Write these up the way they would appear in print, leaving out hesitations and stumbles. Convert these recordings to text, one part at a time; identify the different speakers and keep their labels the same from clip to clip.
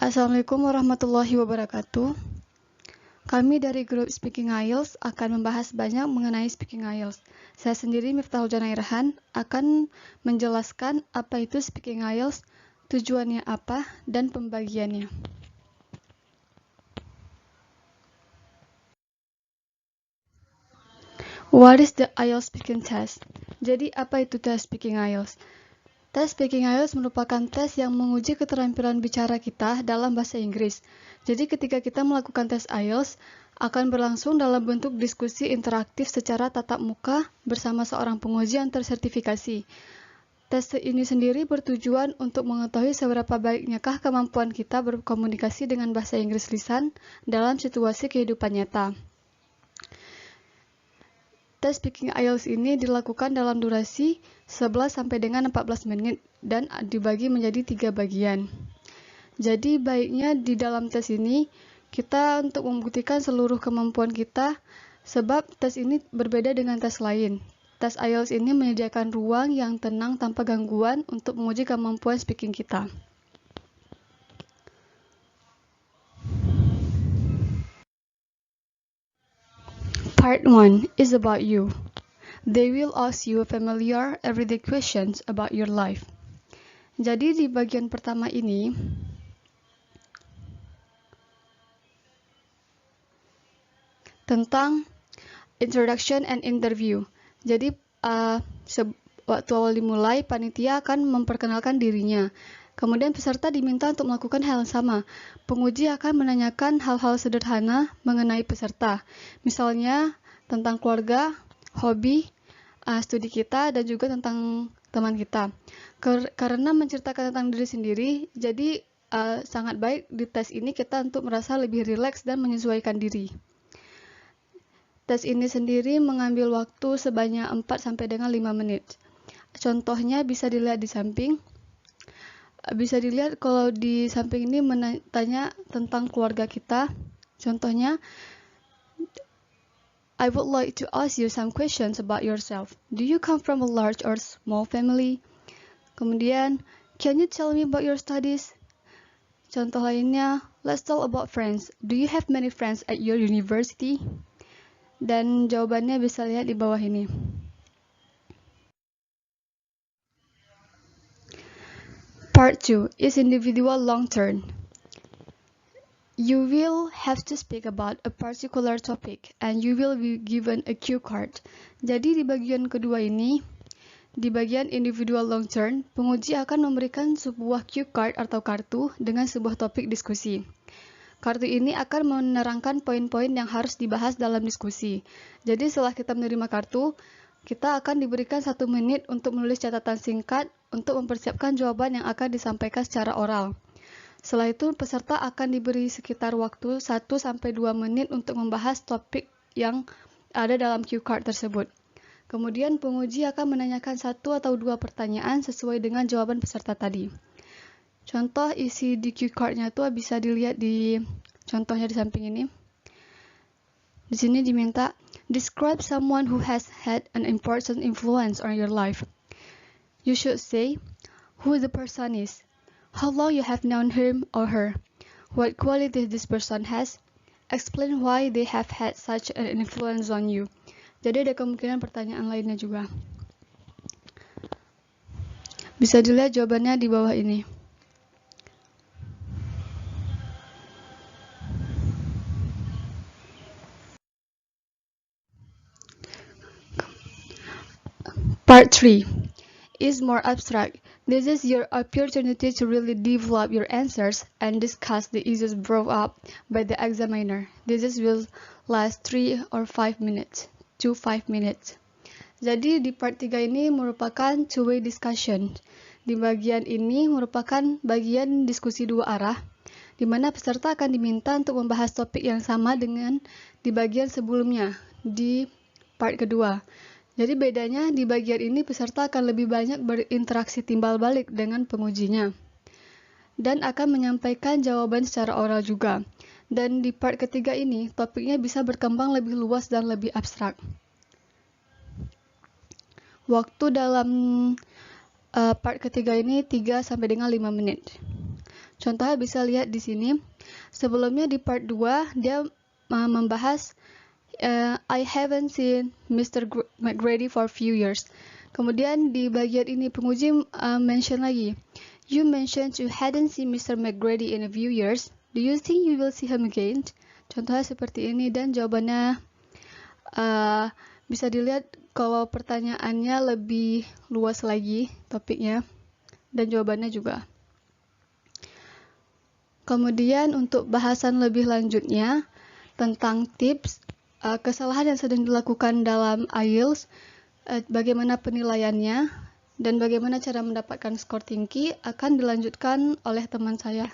Speaker 1: Assalamualaikum warahmatullahi wabarakatuh. Kami dari grup Speaking IELTS akan membahas banyak mengenai Speaking IELTS. Saya sendiri Miftahul Janairahan akan menjelaskan apa itu Speaking IELTS, tujuannya apa, dan pembagiannya. What is the IELTS Speaking Test? Jadi apa itu tes Speaking IELTS? Tes Speaking IELTS merupakan tes yang menguji keterampilan bicara kita dalam bahasa Inggris. Jadi ketika kita melakukan tes IELTS, akan berlangsung dalam bentuk diskusi interaktif secara tatap muka bersama seorang penguji yang tersertifikasi. Tes ini sendiri bertujuan untuk mengetahui seberapa baiknyakah kemampuan kita berkomunikasi dengan bahasa Inggris lisan dalam situasi kehidupan nyata. Tes Speaking IELTS ini dilakukan dalam durasi 11 sampai dengan 14 menit dan dibagi menjadi 3 bagian. Jadi baiknya di dalam tes ini kita untuk membuktikan seluruh kemampuan kita, sebab tes ini berbeda dengan tes lain. Tes IELTS ini menyediakan ruang yang tenang tanpa gangguan untuk menguji kemampuan speaking kita. Part 1 is about you. They will ask you familiar everyday questions about your life. Jadi di bagian pertama ini, tentang introduction and interview. Jadi waktu awal dimulai, panitia akan memperkenalkan dirinya. Kemudian peserta diminta untuk melakukan hal yang sama. Penguji akan menanyakan hal-hal sederhana mengenai peserta. Misalnya tentang keluarga, hobi, studi kita, dan juga tentang teman kita. Karena menceritakan tentang diri sendiri, jadi sangat baik di tes ini kita untuk merasa lebih rileks dan menyesuaikan diri. Tes ini sendiri mengambil waktu sebanyak 4 sampai dengan 5 menit. Contohnya bisa dilihat di samping. Bisa dilihat kalau di samping ini tanya tentang keluarga kita. Contohnya, I would like to ask you some questions about yourself. Do you come from a large or small family? Kemudian, can you tell me about your studies? Contoh lainnya, let's talk about friends. Do you have many friends at your university? Dan jawabannya bisa lihat di bawah ini. Part 2 is individual long term. You will have to speak about a particular topic and you will be given a cue card. Jadi di bagian kedua ini, di bagian individual long term, penguji akan memberikan sebuah cue card atau kartu dengan sebuah topik diskusi. Kartu ini akan menerangkan poin-poin yang harus dibahas dalam diskusi. Jadi setelah kita menerima kartu, kita akan diberikan 1 menit untuk menulis catatan singkat untuk mempersiapkan jawaban yang akan disampaikan secara oral. Setelah itu, peserta akan diberi sekitar waktu 1-2 menit untuk membahas topik yang ada dalam cue card tersebut. Kemudian penguji akan menanyakan 1 atau 2 pertanyaan sesuai dengan jawaban peserta tadi. Contoh isi di cue card-nya itu bisa dilihat di contohnya di samping ini. Di sini diminta, describe someone who has had an important influence on your life. You should say who the person is, how long you have known him or her, what qualities this person has, explain why they have had such an influence on you. Jadi ada kemungkinan pertanyaan lainnya juga. Bisa dilihat jawabannya di bawah ini. Part 3 is more abstract. This is your opportunity to really develop your answers and discuss the issues brought up by the examiner. This will last 3 or 5 minutes to 5 minutes. Jadi di part 3 ini merupakan two-way discussion. Di bagian ini merupakan bagian diskusi dua arah, di mana peserta akan diminta untuk membahas topik yang sama dengan di bagian sebelumnya, di part kedua. Jadi bedanya di bagian ini peserta akan lebih banyak berinteraksi timbal balik dengan pengujinya dan akan menyampaikan jawaban secara oral juga. Dan di part ketiga ini topiknya bisa berkembang lebih luas dan lebih abstrak. Waktu dalam part ketiga ini 3 sampai dengan 5 menit. Contohnya bisa lihat di sini. Sebelumnya di part 2 dia membahas I haven't seen Mr. McGrady for few years. Kemudian di bagian ini penguji mention lagi. You mentioned you hadn't seen Mr. McGrady in a few years. Do you think you will see him again? Contohnya seperti ini dan jawabannya bisa dilihat kalau pertanyaannya lebih luas lagi topiknya dan jawabannya juga. Kemudian untuk bahasan lebih lanjutnya tentang tips kesalahan yang sedang dilakukan dalam IELTS, bagaimana penilaiannya, dan bagaimana cara mendapatkan skor tinggi akan dilanjutkan oleh teman saya.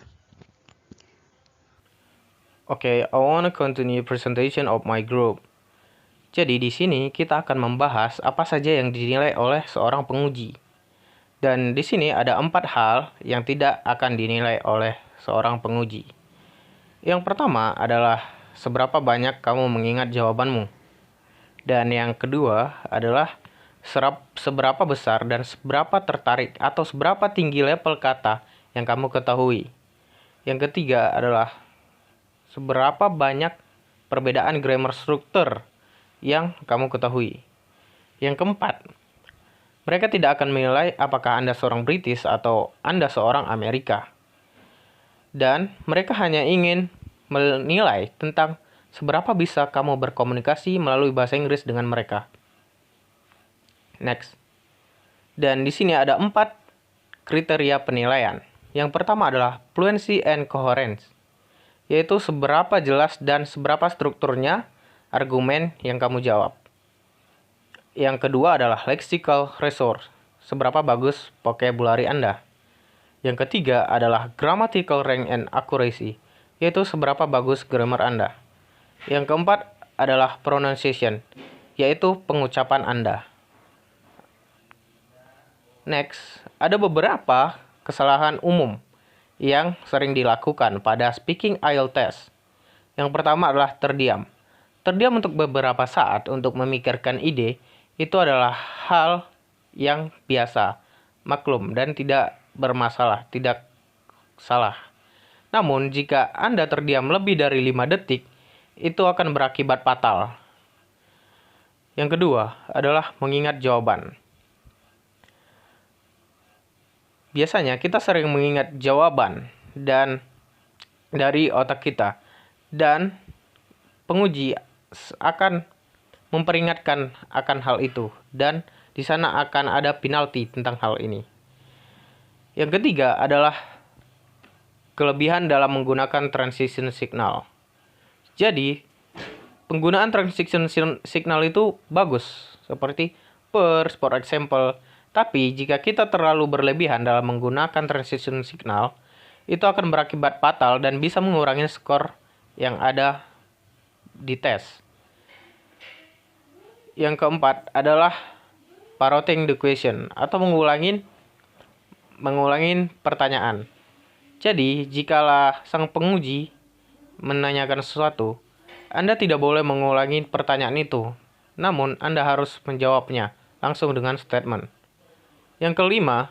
Speaker 2: Okay, I want to continue presentation of my group. Jadi di sini kita akan membahas apa saja yang dinilai oleh seorang penguji. Dan di sini ada 4 hal yang tidak akan dinilai oleh seorang penguji. Yang pertama adalah seberapa banyak kamu mengingat jawabanmu. Dan yang kedua adalah seberapa besar dan seberapa tertarik atau seberapa tinggi level kata yang kamu ketahui. Yang ketiga adalah seberapa banyak perbedaan grammar struktur yang kamu ketahui. Yang keempat, mereka tidak akan menilai apakah Anda seorang British atau Anda seorang Amerika. Dan mereka hanya ingin menilai tentang seberapa bisa kamu berkomunikasi melalui bahasa Inggris dengan mereka. Next. Dan di sini ada 4 kriteria penilaian. Yang pertama adalah fluency and coherence, yaitu seberapa jelas dan seberapa strukturnya argumen yang kamu jawab. Yang kedua adalah lexical resource, seberapa bagus vocabulary Anda. Yang ketiga adalah grammatical range and accuracy, yaitu seberapa bagus grammar Anda. Yang keempat adalah pronunciation, yaitu pengucapan Anda. Next, ada beberapa kesalahan umum yang sering dilakukan pada speaking IELTS test. Yang pertama adalah terdiam. Terdiam untuk beberapa saat untuk memikirkan ide itu adalah hal yang biasa, maklum, dan tidak bermasalah, tidak salah. Namun, jika Anda terdiam lebih dari 5 detik, itu akan berakibat fatal. Yang kedua adalah mengingat jawaban. Biasanya kita sering mengingat jawaban dan dari otak kita, dan penguji akan memperingatkan akan hal itu, dan di sana akan ada penalti tentang hal ini. Yang ketiga adalah kelebihan dalam menggunakan transition signal. Jadi, penggunaan transition signal itu bagus, seperti for example. Tapi, jika kita terlalu berlebihan dalam menggunakan transition signal, itu akan berakibat fatal dan bisa mengurangi skor yang ada di tes. Yang keempat adalah parroting the question, atau mengulangi pertanyaan. Jadi, jikalau sang penguji menanyakan sesuatu, Anda tidak boleh mengulangi pertanyaan itu, namun Anda harus menjawabnya langsung dengan statement. Yang kelima,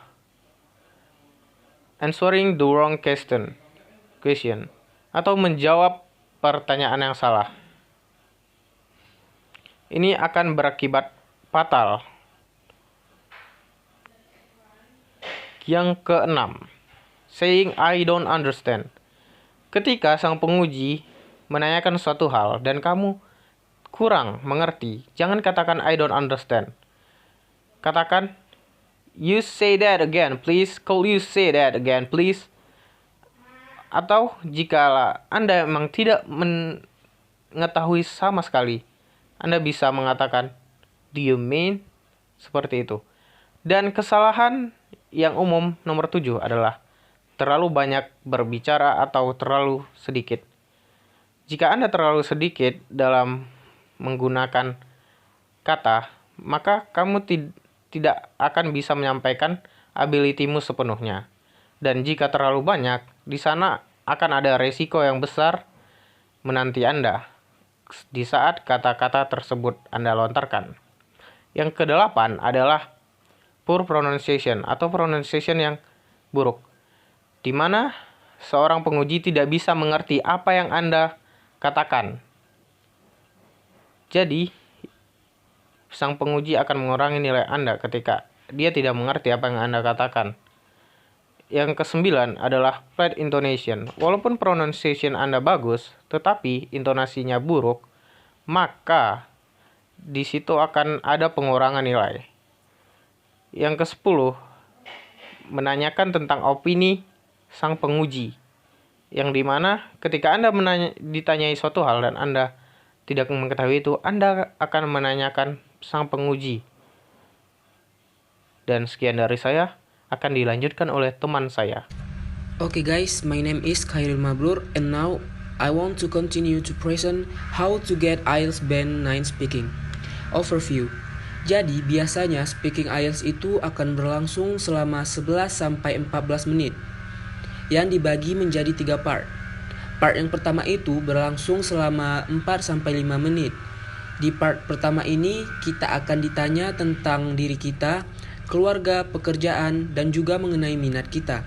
Speaker 2: answering the wrong question, atau menjawab pertanyaan yang salah. Ini akan berakibat fatal. Yang keenam, saying I don't understand. Ketika sang penguji menanyakan suatu hal dan kamu kurang mengerti, jangan katakan I don't understand. Katakan, you say that again, please. Could you say that again, please? Atau jika Anda memang tidak mengetahui sama sekali, Anda bisa mengatakan, do you mean? Seperti itu. Dan kesalahan yang umum nomor 7 adalah terlalu banyak berbicara atau terlalu sedikit. Jika Anda terlalu sedikit dalam menggunakan kata, maka kamu tidak akan bisa menyampaikan ability-mu sepenuhnya. Dan jika terlalu banyak, di sana akan ada resiko yang besar menanti Anda di saat kata-kata tersebut Anda lontarkan. Yang kedelapan adalah poor pronunciation atau pronunciation yang buruk, di mana seorang penguji tidak bisa mengerti apa yang Anda katakan. Jadi, sang penguji akan mengurangi nilai Anda ketika dia tidak mengerti apa yang Anda katakan. Yang ke-9 adalah flat intonation. Walaupun pronunciation Anda bagus, tetapi intonasinya buruk, maka di situ akan ada pengurangan nilai. Yang ke-10, menanyakan tentang opini sang penguji. Yang dimana ketika Anda ditanyai suatu hal dan Anda tidak mengetahui itu, Anda akan menanyakan sang penguji. Dan sekian dari saya, akan dilanjutkan oleh teman saya.
Speaker 3: Okay guys, my name is Khairul Mabrur and now I want to continue to present how to get IELTS Band 9 speaking. Overview. Jadi biasanya speaking IELTS itu akan berlangsung selama 11-14 menit yang dibagi menjadi 3 part. Part yang pertama itu berlangsung selama 4-5 menit. Di part pertama ini kita akan ditanya tentang diri kita, keluarga, pekerjaan, dan juga mengenai minat kita.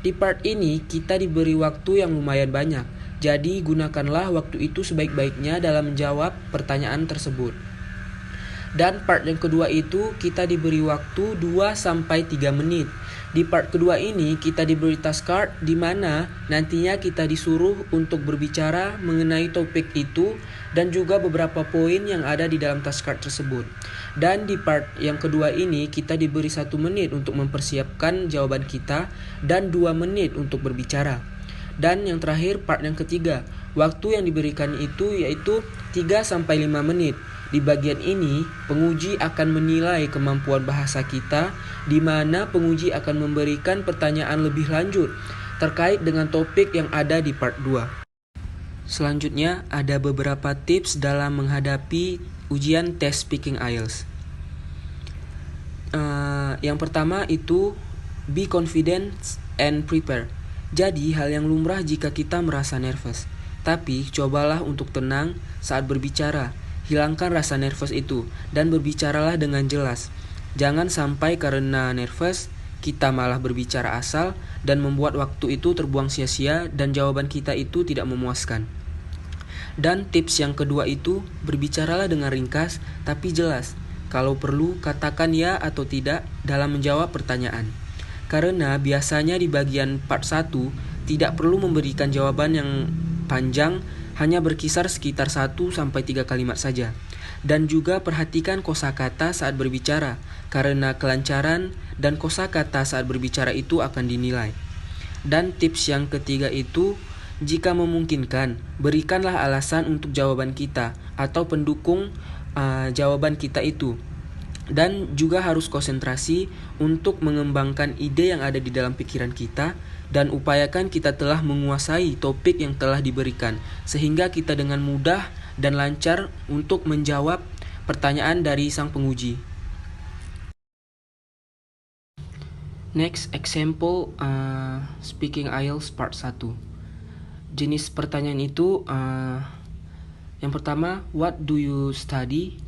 Speaker 3: Di part ini kita diberi waktu yang lumayan banyak, jadi gunakanlah waktu itu sebaik-baiknya dalam menjawab pertanyaan tersebut. Dan part yang kedua itu kita diberi waktu 2-3 menit. Di part kedua ini kita diberi task card di mana nantinya kita disuruh untuk berbicara mengenai topik itu dan juga beberapa poin yang ada di dalam task card tersebut. Dan di part yang kedua ini kita diberi 1 menit untuk mempersiapkan jawaban kita dan 2 menit untuk berbicara. Dan yang terakhir part yang ketiga, waktu yang diberikan itu yaitu 3-5 menit. Di bagian ini, penguji akan menilai kemampuan bahasa kita, di mana penguji akan memberikan pertanyaan lebih lanjut terkait dengan topik yang ada di part 2. Selanjutnya, ada beberapa tips dalam menghadapi ujian tes speaking IELTS. Yang pertama itu, be confident and prepare. Jadi, hal yang lumrah jika kita merasa nervous. Tapi, cobalah untuk tenang saat berbicara. Hilangkan rasa nervous itu dan berbicaralah dengan jelas. Jangan sampai karena nervous kita malah berbicara asal dan membuat waktu itu terbuang sia-sia dan jawaban kita itu tidak memuaskan. Dan tips yang kedua itu, berbicaralah dengan ringkas tapi jelas. Kalau perlu, katakan ya atau tidak dalam menjawab pertanyaan. Karena biasanya di bagian part 1 tidak perlu memberikan jawaban yang panjang, hanya berkisar sekitar 1-3 kalimat saja. Dan juga perhatikan kosakata saat berbicara, karena kelancaran dan kosakata saat berbicara itu akan dinilai. Dan tips yang ketiga itu, jika memungkinkan, berikanlah alasan untuk jawaban kita atau pendukung jawaban kita itu. Dan juga harus konsentrasi untuk mengembangkan ide yang ada di dalam pikiran kita dan upayakan kita telah menguasai topik yang telah diberikan sehingga kita dengan mudah dan lancar untuk menjawab pertanyaan dari sang penguji. Next example, speaking IELTS part 1. Jenis pertanyaan itu yang pertama, what do you study?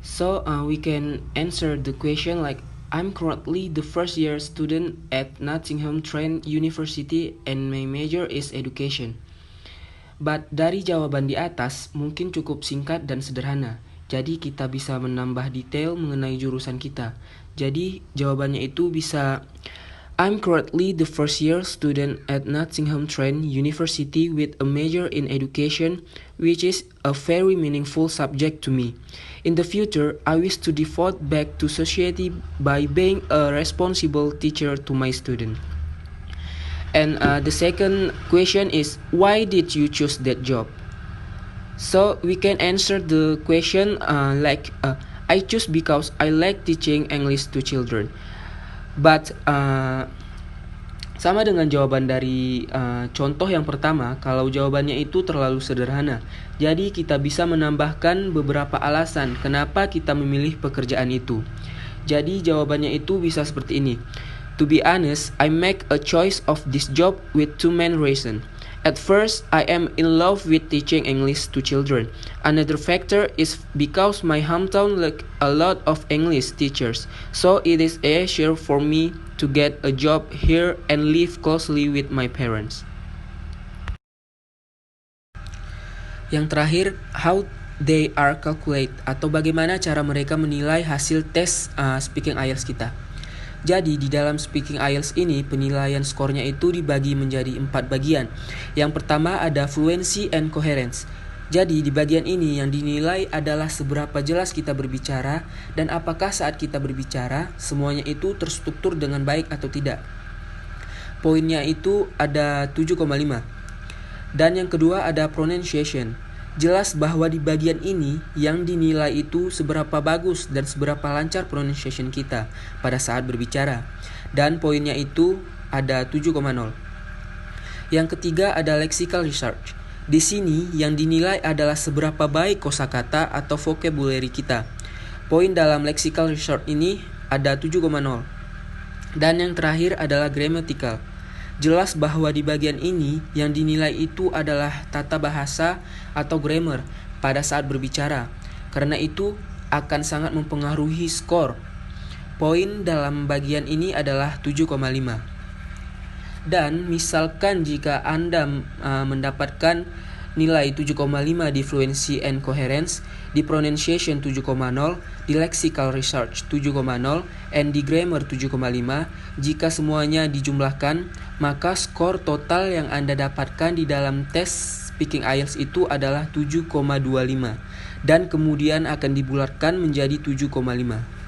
Speaker 3: So we can answer the question like, I'm currently the first year student at Nottingham Trent University and my major is education. But dari jawaban di atas mungkin cukup singkat dan sederhana. Jadi kita bisa menambah detail mengenai jurusan kita. Jadi jawabannya itu bisa, I'm currently the first year student at Nottingham Trent University with a major in education, which is a very meaningful subject to me. In the future, I wish to devote back to society by being a responsible teacher to my students. And the second question is, why did you choose that job? So we can answer the question I choose because I like teaching English to children. But sama dengan jawaban dari contoh yang pertama, kalau jawabannya itu terlalu sederhana. Jadi kita bisa menambahkan beberapa alasan kenapa kita memilih pekerjaan itu. Jadi jawabannya itu bisa seperti ini. To be honest, I make a choice of this job with two main reasons. At first, I am in love with teaching English to children. Another factor is because my hometown lack a lot of English teachers, so it is easier for me to get a job here and live closely with my parents. Yang terakhir, how they are calculate atau bagaimana cara mereka menilai hasil tes speaking IELTS kita. Jadi di dalam speaking IELTS ini penilaian skornya itu dibagi menjadi 4 bagian. Yang pertama ada fluency and coherence. Jadi di bagian ini yang dinilai adalah seberapa jelas kita berbicara dan apakah saat kita berbicara semuanya itu terstruktur dengan baik atau tidak. Poinnya itu ada 7,5. Dan yang kedua ada pronunciation. Jelas bahwa di bagian ini yang dinilai itu seberapa bagus dan seberapa lancar pronunciation kita pada saat berbicara. Dan poinnya itu ada 7,0. Yang ketiga ada lexical research. Di sini yang dinilai adalah seberapa baik kosakata atau vocabulary kita. Poin dalam lexical research ini ada 7,0. Dan yang terakhir adalah grammatical. Jelas bahwa di bagian ini yang dinilai itu adalah tata bahasa atau grammar pada saat berbicara. Karena itu akan sangat mempengaruhi skor. Poin dalam bagian ini adalah 7,5. Dan misalkan jika Anda mendapatkan nilai 7,5 di fluency and coherence, di pronunciation 7,0, di lexical research 7,0, and di grammar 7,5, jika semuanya dijumlahkan, maka skor total yang Anda dapatkan di dalam tes speaking IELTS itu adalah 7,25 dan kemudian akan dibulatkan menjadi 7,5.